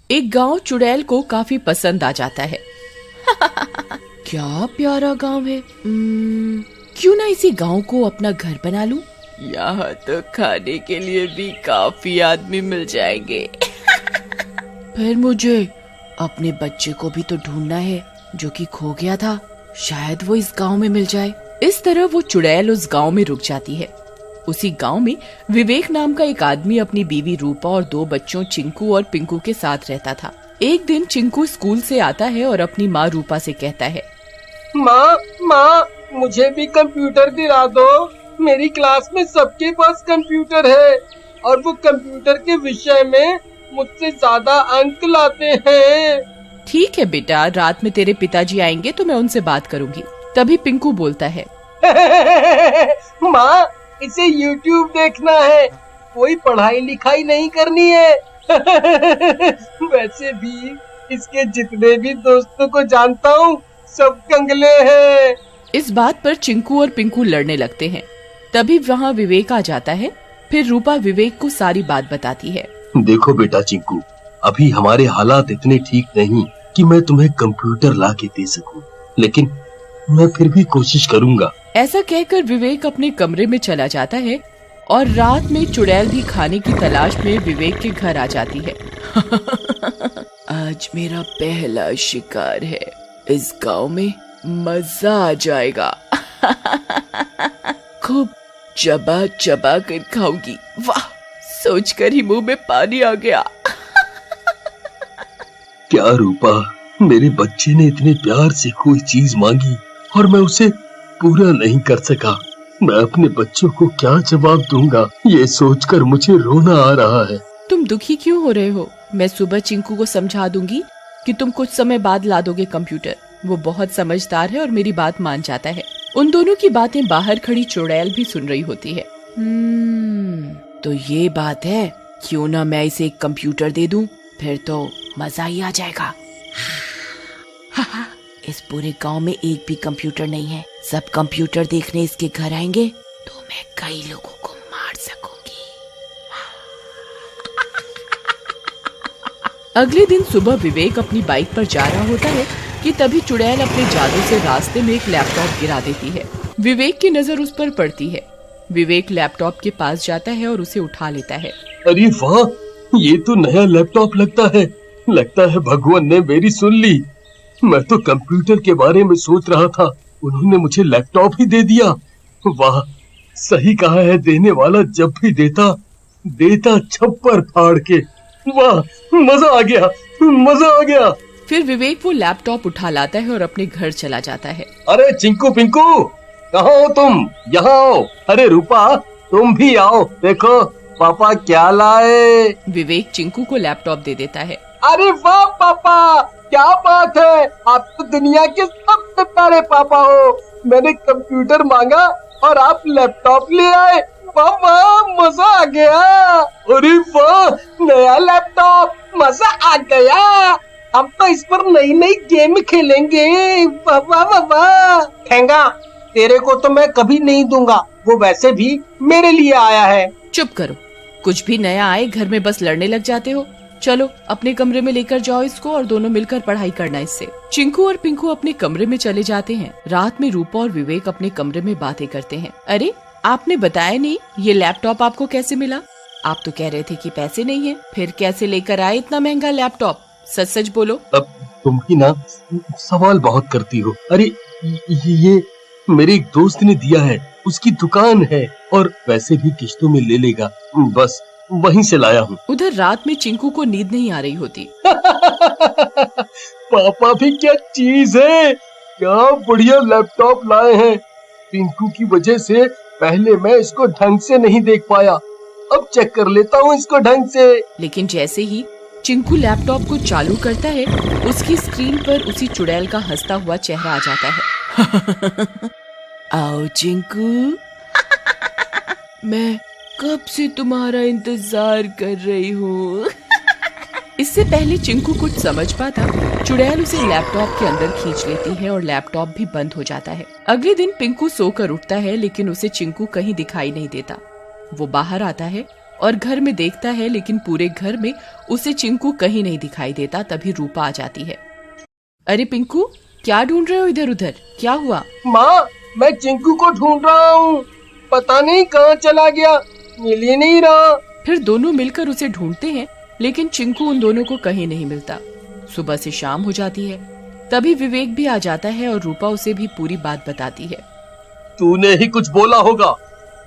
एक गांव चुड़ैल को काफी पसंद आ जाता है। क्या प्यारा गांव है। क्यों ना इसी गांव को अपना घर बना लूं? यहाँ तो खाने के लिए भी काफी आदमी मिल जाएंगे। फिर मुझे अपने बच्चे को भी तो ढूंढना है जो कि खो गया था। शायद वो इस गांव में मिल जाए। इस तरह वो चुड़ैल उस गांव में रुक जाती है। उसी गांव में विवेक नाम का एक आदमी अपनी बीवी रूपा और 2 बच्चों चिंकू और पिंकू के साथ रहता था। एक दिन चिंकू स्कूल से आता है और अपनी माँ रूपा से कहता है, माँ मुझे भी कंप्यूटर दिला दो। मेरी क्लास में सबके पास कंप्यूटर है और वो कंप्यूटर के विषय में मुझसे ज्यादा अंक लाते हैं। ठीक है बेटा, रात में तेरे पिताजी आएंगे तो मैं उनसे बात करूंगी। तभी पिंकू बोलता है, माँ इसे YouTube देखना है, कोई पढ़ाई लिखाई नहीं करनी है। वैसे भी इसके जितने भी दोस्तों को जानता हूँ सब कंगले हैं। इस बात पर चिंकू और पिंकू लड़ने लगते हैं। तभी वहाँ विवेक आ जाता है। फिर रूपा विवेक को सारी बात बताती है। देखो बेटा चिंकू, अभी हमारे हालात इतने ठीक नहीं कि मैं तुम्हें कंप्यूटर ला के दे सकूं, लेकिन मैं फिर भी कोशिश करूंगा। ऐसा कहकर विवेक अपने कमरे में चला जाता है और रात में चुड़ैल भी खाने की तलाश में विवेक के घर आ जाती है। आज मेरा पहला शिकार है, इस गांव में मजा आ जाएगा। खूब चबा चबा कर खाऊंगी। वाह, सोचकर ही मुंह में पानी आ गया। क्या रूपा, मेरे बच्चे ने इतने प्यार से कोई चीज मांगी और मैं उसे पूरा नहीं कर सका। मैं अपने बच्चों को क्या जवाब दूंगा, ये सोचकर मुझे रोना आ रहा है। तुम दुखी क्यों हो रहे हो? मैं सुबह चिंकू को समझा दूंगी कि तुम कुछ समय बाद ला दोगे कंप्यूटर। वो बहुत समझदार है और मेरी बात मान जाता है। उन दोनों की बातें बाहर खड़ी चुड़ैल भी सुन रही होती है। तो ये बात है, क्यों ना मैं इसे एक कंप्यूटर दे दूं, फिर तो मजा ही आ जाएगा। इस पूरे गांव में एक भी कंप्यूटर नहीं है। सब कंप्यूटर देखने इसके घर आएंगे तो मैं कई लोगों को मार सकूंगी। अगले दिन सुबह विवेक अपनी बाइक पर जा रहा होता है कि तभी चुड़ैल अपने जादू से रास्ते में एक लैपटॉप गिरा देती है। विवेक की नजर उस पर पड़ती है। विवेक लैपटॉप के पास जाता है और उसे उठा लेता है। अरे वाह, ये तो नया लैपटॉप लगता है। लगता है भगवान ने मेरी सुन ली। मैं तो कंप्यूटर के बारे में सोच रहा था, उन्होंने मुझे लैपटॉप ही दे दिया। वाह, सही कहा है, देने वाला जब भी देता छप्पर फाड़ के। वाह, मजा आ गया, मजा आ गया। फिर विवेक वो लैपटॉप उठा लाता है और अपने घर चला जाता है। अरे चिंकू पिंकू, कहाँ हो तुम? यहाँ आओ। अरे रूपा, तुम भी आओ, देखो पापा क्या लाए। विवेक चिंकू को लैपटॉप दे देता है। अरे वाह पापा, क्या बात है, आप तो दुनिया के सबसे प्यारे पापा हो। मैंने कंप्यूटर मांगा और आप लैपटॉप ले आए। वाह वाह, मजा आ गया। अरे वाह, नया लैपटॉप, मजा आ गया। अब तो इस पर नई नई गेम खेलेंगे। वाह वाह वाह वाह। ठेंगा, तेरे को तो मैं कभी नहीं दूंगा, वो वैसे भी मेरे लिए आया है। चुप करो, कुछ भी नया आए घर में बस लड़ने लग जाते हो। चलो अपने कमरे में लेकर जाओ इसको और दोनों मिलकर पढ़ाई करना इससे। चिंकू और पिंकू अपने कमरे में चले जाते हैं। रात में रूपा और विवेक अपने कमरे में बातें करते हैं। अरे, आपने बताया नहीं, ये लैपटॉप आपको कैसे मिला? आप तो कह रहे थे कि पैसे नहीं है, फिर कैसे लेकर आए इतना महंगा लैपटॉप? सच सच बोलो। अब तुम ही ना सवाल बहुत करती हो। अरे ये मेरे एक दोस्त ने दिया है, उसकी दुकान है और वैसे भी किश्तों में ले लेगा, बस वहीं से लाया हूँ। उधर रात में चिंकू को नींद नहीं आ रही होती। पापा भी क्या चीज है, क्या बढ़िया लैपटॉप लाए हैं। पिंकू की वजह से पहले मैं इसको ढंग से नहीं देख पाया, अब चेक कर लेता हूँ इसको ढंग से। लेकिन जैसे ही चिंकू लैपटॉप को चालू करता है, उसकी स्क्रीन पर उसी चुड़ैल का हंसता हुआ चेहरा आ जाता है। आओ चिंकू, मैं कब से तुम्हारा इंतजार कर रही हूँ। इससे पहले चिंकू कुछ समझ पाता, चुड़ैल उसे लैपटॉप के अंदर खींच लेती है और लैपटॉप भी बंद हो जाता है। अगले दिन पिंकू सोकर उठता है, लेकिन उसे चिंकू कहीं दिखाई नहीं देता। वो बाहर आता है और घर में देखता है, लेकिन पूरे घर में उसे चिंकू कहीं नहीं दिखाई देता। तभी रूपा आ जाती है। अरे पिंकू, क्या ढूंढ रहे हो इधर उधर, क्या हुआ? माँ, मैं चिंकू को ढूंढ रहा हूँ, पता नहीं कहाँ चला गया, मिल ही नहीं रहा। फिर दोनों मिलकर उसे ढूंढते हैं, लेकिन चिंकू उन दोनों को कहीं नहीं मिलता। सुबह से शाम हो जाती है। तभी विवेक भी आ जाता है और रूपा उसे भी पूरी बात बताती है। तूने ही कुछ बोला होगा,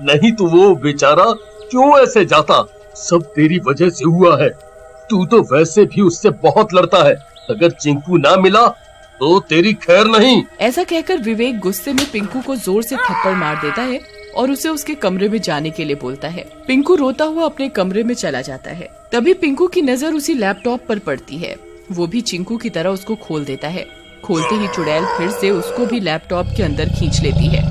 नहीं तो वो बेचारा क्यों ऐसे जाता? सब तेरी वजह से हुआ है। तू तो वैसे भी उससे बहुत लड़ता है। अगर चिंकू ना मिला तो तेरी खैर नहीं। ऐसा कहकर विवेक गुस्से में पिंकू को जोर से थप्पड़ मार देता है और उसे उसके कमरे में जाने के लिए बोलता है। पिंकू रोता हुआ अपने कमरे में चला जाता है। तभी पिंकू की नजर उसी लैपटॉप पर पड़ती है। वो भी चिंकू की तरह उसको खोल देता है। खोलते ही चुड़ैल फिर से उसको भी लैपटॉप के अंदर खींच लेती है।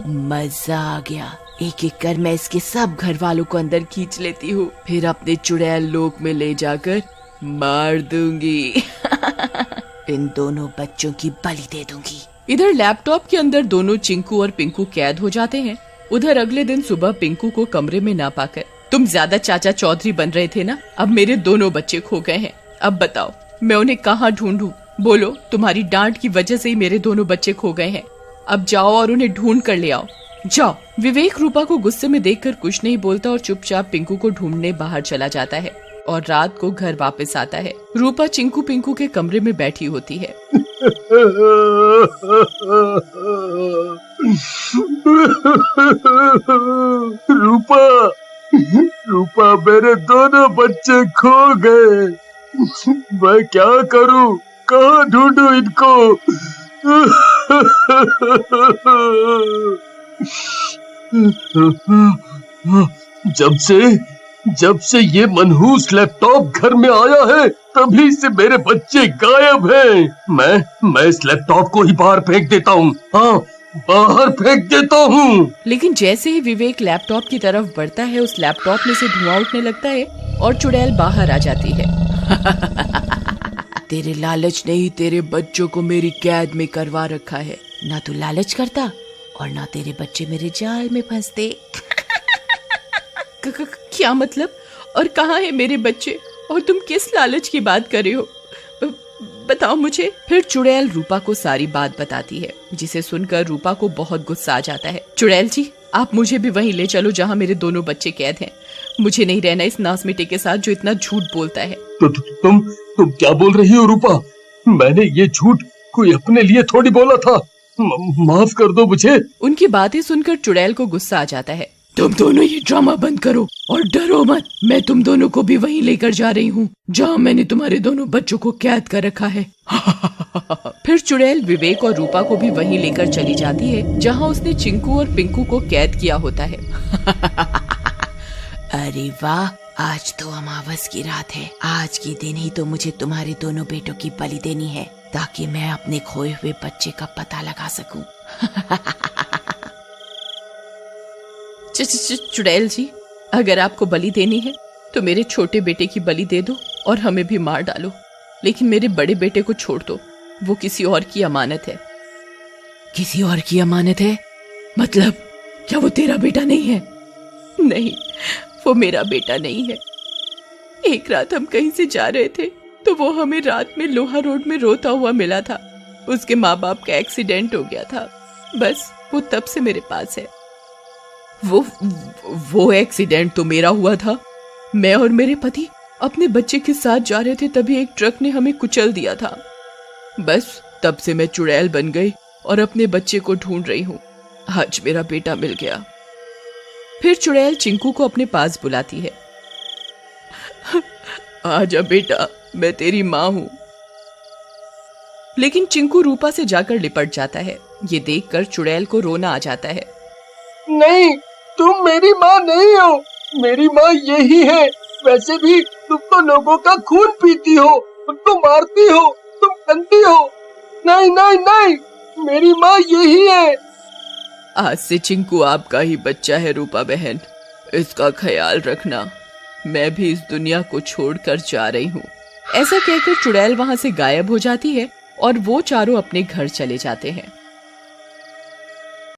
मजा आ गया, एक एक कर मैं इसके सब घर वालों को अंदर खींच लेती हूँ, फिर अपने चुड़ैल लोक में ले जाकर मार दूंगी। इन दोनों बच्चों की बलि दे दूंगी। इधर लैपटॉप के अंदर दोनों चिंकू और पिंकू कैद हो जाते हैं। उधर अगले दिन सुबह पिंकू को कमरे में ना पाकर, तुम ज्यादा चाचा चौधरी बन रहे थे ना, अब मेरे दोनों बच्चे खो गए हैं। अब बताओ मैं उन्हें कहाँ ढूंढूं? बोलो, तुम्हारी डांट की वजह से ही मेरे दोनों बच्चे खो गए हैं। अब जाओ और उन्हें ढूंढ कर ले आओ, जाओ। विवेक रूपा को गुस्से में देखकर कुछ नहीं बोलता और चुपचाप पिंकू को ढूंढने बाहर चला जाता है और रात को घर वापस आता है। रूपा चिंकू पिंकू के कमरे में बैठी होती है। रूपा, मेरे दोनों बच्चे खो गए। मैं क्या करूं? कहाँ ढूंढूं इनको? जब से ये मनहूस लैपटॉप घर में आया है, तभी से मेरे बच्चे गायब हैं। मैं इस लैपटॉप को ही बाहर फेंक देता हूँ। हाँ, बाहर फेंक देता हूँ। लेकिन जैसे ही विवेक लैपटॉप की तरफ बढ़ता है, उस लैपटॉप में से धुआं उठने लगता है और चुड़ैल बाहर आ जाती है। तेरे लालच ने ही तेरे बच्चों को मेरी कैद में करवा रखा है। ना तू लालच करता और ना तेरे बच्चे मेरे जाल में फंसते। क्या मतलब? और कहाँ है मेरे बच्चे? और तुम किस लालच की बात कर रहे हो? बताओ मुझे। फिर चुड़ैल रूपा को सारी बात बताती है, जिसे सुनकर रूपा को बहुत गुस्सा आ जाता है। चुड़ैल जी, आप मुझे भी वहीं ले चलो जहाँ मेरे दोनों बच्चे कैद हैं। मुझे नहीं रहना इस नासमिटे के साथ जो इतना झूठ बोलता है। तुम क्या बोल रही हो रूपा? मैंने ये झूठ कोई अपने लिए थोड़ी बोला था। माफ कर दो मुझे। उनकी बातें सुनकर चुड़ैल को गुस्सा आ जाता है। तुम दोनों ये ड्रामा बंद करो और डरो मत। मैं तुम दोनों को भी वहीं लेकर जा रही हूँ जहाँ मैंने तुम्हारे दोनों बच्चों को कैद कर रखा है। फिर चुड़ैल विवेक और रूपा को भी वहीं लेकर चली जाती है जहाँ उसने चिंकू और पिंकू को कैद किया होता है। अरे वाह, आज तो अमावस की रात है। आज के दिन ही तो मुझे तुम्हारे दोनों बेटों की बलि देनी है, ताकि मैं अपने खोए हुए बच्चे का पता लगा सकूं। चुड़ैल जी, अगर आपको बलि देनी है तो मेरे छोटे बेटे की बलि दे दो और हमें भी मार डालो, लेकिन मेरे बड़े बेटे को छोड़ दो। वो किसी और की अमानत है। किसी और की अमानत है? मतलब क्या वो तेरा बेटा नहीं है? नहीं, वो मेरा बेटा नहीं है। एक रात हम कहीं से जा रहे थे तो वो हमें रात में लोहा रोड में रोता हुआ मिला था। उसके माँ बाप का एक्सीडेंट हो गया था, बस वो तब से मेरे पास है। वो एक्सीडेंट तो मेरा हुआ था। मैं और मेरे पति अपने बच्चे के साथ जा रहे थे, तभी एक ट्रक ने हमें कुचल दिया था। बस तब से मैं चुड़ैल बन गई और अपने बच्चे को ढूंढ रही हूँ। आज मेरा बेटा मिल गया। फिर चुड़ैल चिंकू को अपने पास बुलाती है। आजा बेटा, मैं तेरी माँ हूँ। लेकिन चिंकू रूपा से जाकर लिपट जाता है। ये देखकर चुड़ैल को रोना आ जाता है। नहीं, तुम मेरी माँ नहीं हो। मेरी माँ यही है। वैसे भी तुम तो लोगों का खून पीती हो, तुम तो मारती हो, तुम गंदी हो। नहीं नहीं नहीं, मेरी माँ यही है। आज से चिंकू आपका ही बच्चा है रूपा बहन, इसका ख्याल रखना। मैं भी इस दुनिया को छोड़कर जा रही हूँ। ऐसा कहकर चुड़ैल वहाँ से गायब हो जाती है और वो चारों अपने घर चले जाते हैं।